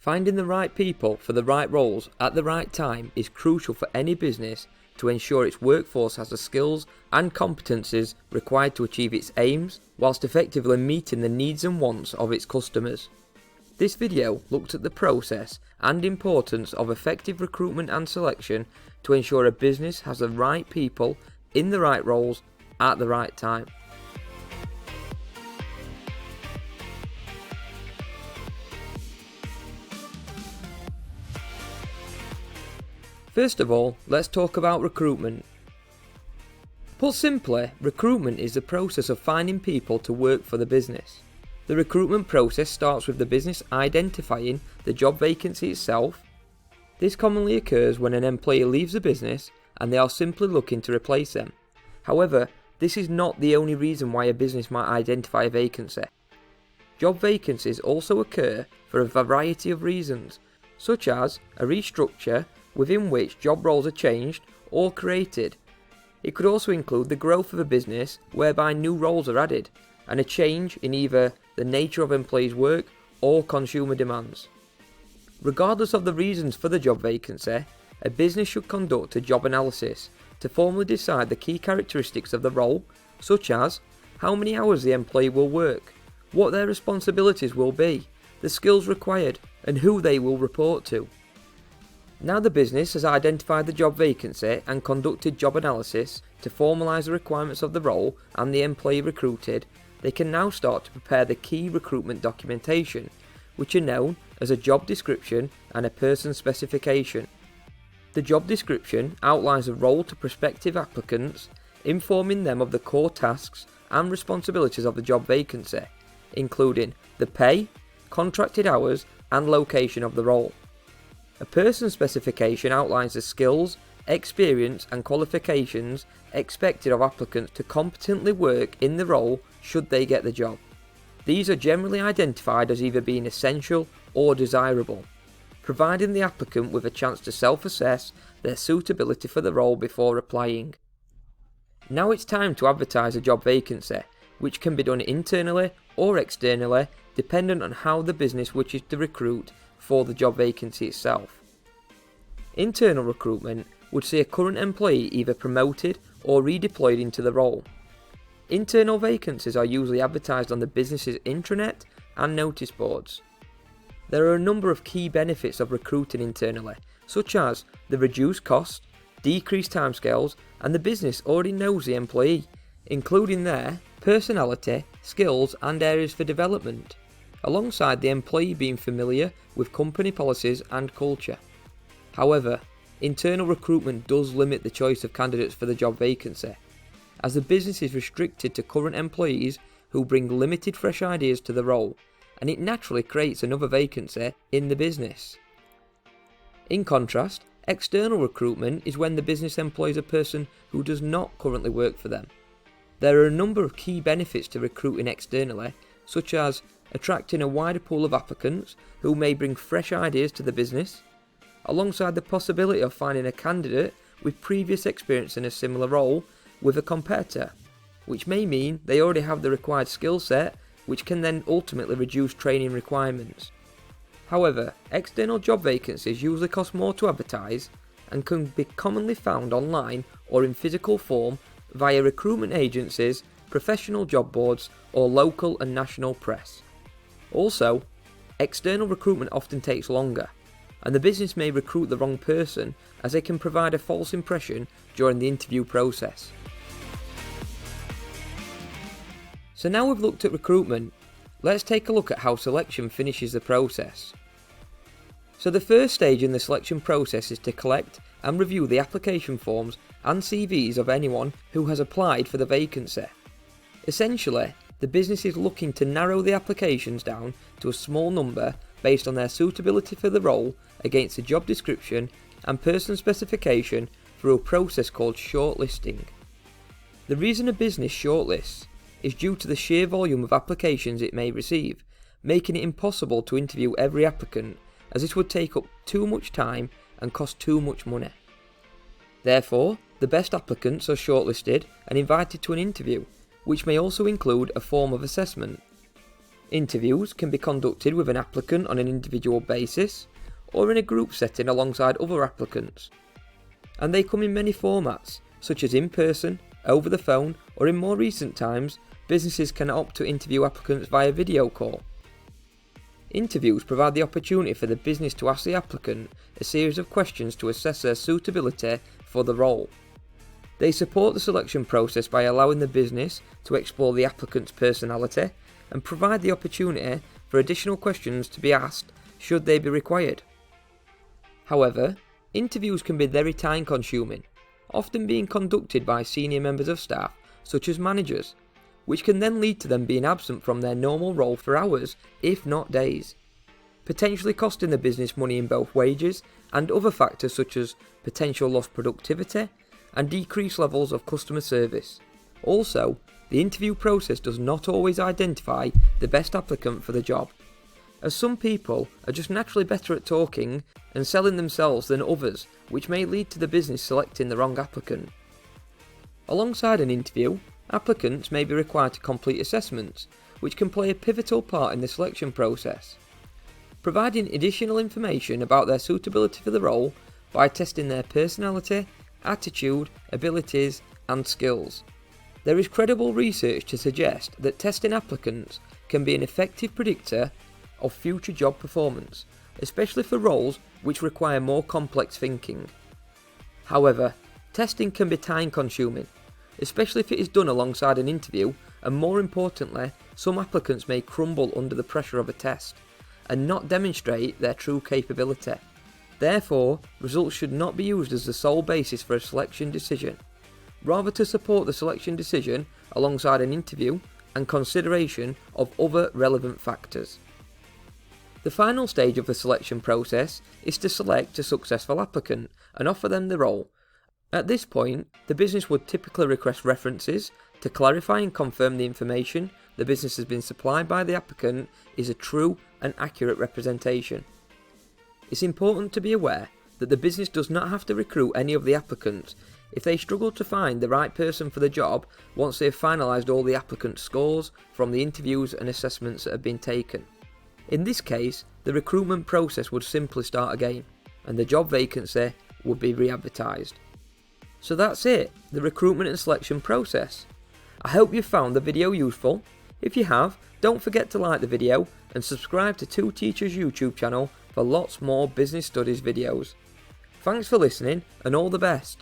Finding the right people for the right roles at the right time is crucial for any business to ensure its workforce has the skills and competencies required to achieve its aims, whilst effectively meeting the needs and wants of its customers. This video looked at the process and importance of effective recruitment and selection to ensure a business has the right people in the right roles at the right time. First of all, let's talk about recruitment. Put simply, recruitment is the process of finding people to work for the business. The recruitment process starts with the business identifying the job vacancy itself. This commonly occurs when an employee leaves the business and they are simply looking to replace them. However, this is not the only reason why a business might identify a vacancy. Job vacancies also occur for a variety of reasons, such as a restructure within which job roles are changed or created. It could also include the growth of a business whereby new roles are added, and a change in either the nature of employees' work or consumer demands. Regardless of the reasons for the job vacancy, a business should conduct a job analysis to formally decide the key characteristics of the role, such as how many hours the employee will work, what their responsibilities will be, the skills required, and who they will report to. Now the business has identified the job vacancy and conducted job analysis to formalise the requirements of the role and the employee recruited, they can now start to prepare the key recruitment documentation, which are known as a job description and a person specification. The job description outlines the role to prospective applicants, informing them of the core tasks and responsibilities of the job vacancy, including the pay, contracted hours, and location of the role. A person specification outlines the skills, experience and qualifications expected of applicants to competently work in the role should they get the job. These are generally identified as either being essential or desirable, providing the applicant with a chance to self-assess their suitability for the role before applying. Now it's time to advertise a job vacancy, which can be done internally or externally dependent on how the business wishes to recruit for the job vacancy itself. Internal recruitment would see a current employee either promoted or redeployed into the role. Internal vacancies are usually advertised on the business's intranet and notice boards. There are a number of key benefits of recruiting internally, such as the reduced cost, decreased timescales, and the business already knows the employee, including their personality, skills and areas for development, alongside the employee being familiar with company policies and culture. However, internal recruitment does limit the choice of candidates for the job vacancy, as the business is restricted to current employees who bring limited fresh ideas to the role, and it naturally creates another vacancy in the business. In contrast, external recruitment is when the business employs a person who does not currently work for them. There are a number of key benefits to recruiting externally, such as attracting a wider pool of applicants who may bring fresh ideas to the business, alongside the possibility of finding a candidate with previous experience in a similar role with a competitor, which may mean they already have the required skill set, which can then ultimately reduce training requirements. However, external job vacancies usually cost more to advertise and can be commonly found online or in physical form via recruitment agencies, professional job boards, or local and national press. Also, external recruitment often takes longer, and the business may recruit the wrong person as they can provide a false impression during the interview process. So now we've looked at recruitment, let's take a look at how selection finishes the process. So the first stage in the selection process is to collect and review the application forms and CVs of anyone who has applied for the vacancy. Essentially, the business is looking to narrow the applications down to a small number based on their suitability for the role against the job description and person specification through a process called shortlisting. The reason a business shortlists is due to the sheer volume of applications it may receive, making it impossible to interview every applicant, as this would take up too much time and cost too much money. Therefore, the best applicants are shortlisted and invited to an interview, which may also include a form of assessment. Interviews can be conducted with an applicant on an individual basis or in a group setting alongside other applicants. And they come in many formats, such as in person, over the phone, or in more recent times, businesses can opt to interview applicants via video call. Interviews provide the opportunity for the business to ask the applicant a series of questions to assess their suitability for the role. They support the selection process by allowing the business to explore the applicant's personality and provide the opportunity for additional questions to be asked should they be required. However, interviews can be very time consuming, often being conducted by senior members of staff such as managers, which can then lead to them being absent from their normal role for hours, if not days, potentially costing the business money in both wages and other factors such as potential lost productivity and decreased levels of customer service. Also, the interview process does not always identify the best applicant for the job, as some people are just naturally better at talking and selling themselves than others, which may lead to the business selecting the wrong applicant. Alongside an interview, applicants may be required to complete assessments, which can play a pivotal part in the selection process, providing additional information about their suitability for the role by testing their personality, attitude, abilities, and skills. There is credible research to suggest that testing applicants can be an effective predictor of future job performance, especially for roles which require more complex thinking. However, testing can be time consuming, especially if it is done alongside an interview, and more importantly, some applicants may crumble under the pressure of a test and not demonstrate their true capability. Therefore, results should not be used as the sole basis for a selection decision, rather to support the selection decision alongside an interview and consideration of other relevant factors. The final stage of the selection process is to select a successful applicant and offer them the role. At this point, the business would typically request references to clarify and confirm the information the business has been supplied by the applicant is a true and accurate representation. It's important to be aware that the business does not have to recruit any of the applicants if they struggle to find the right person for the job once they have finalised all the applicant scores from the interviews and assessments that have been taken. In this case, the recruitment process would simply start again, and the job vacancy would be re-advertised. So that's it, the recruitment and selection process. I hope you found the video useful. If you have, don't forget to like the video and subscribe to Two Teachers YouTube channel for lots more business studies videos. Thanks for listening and all the best.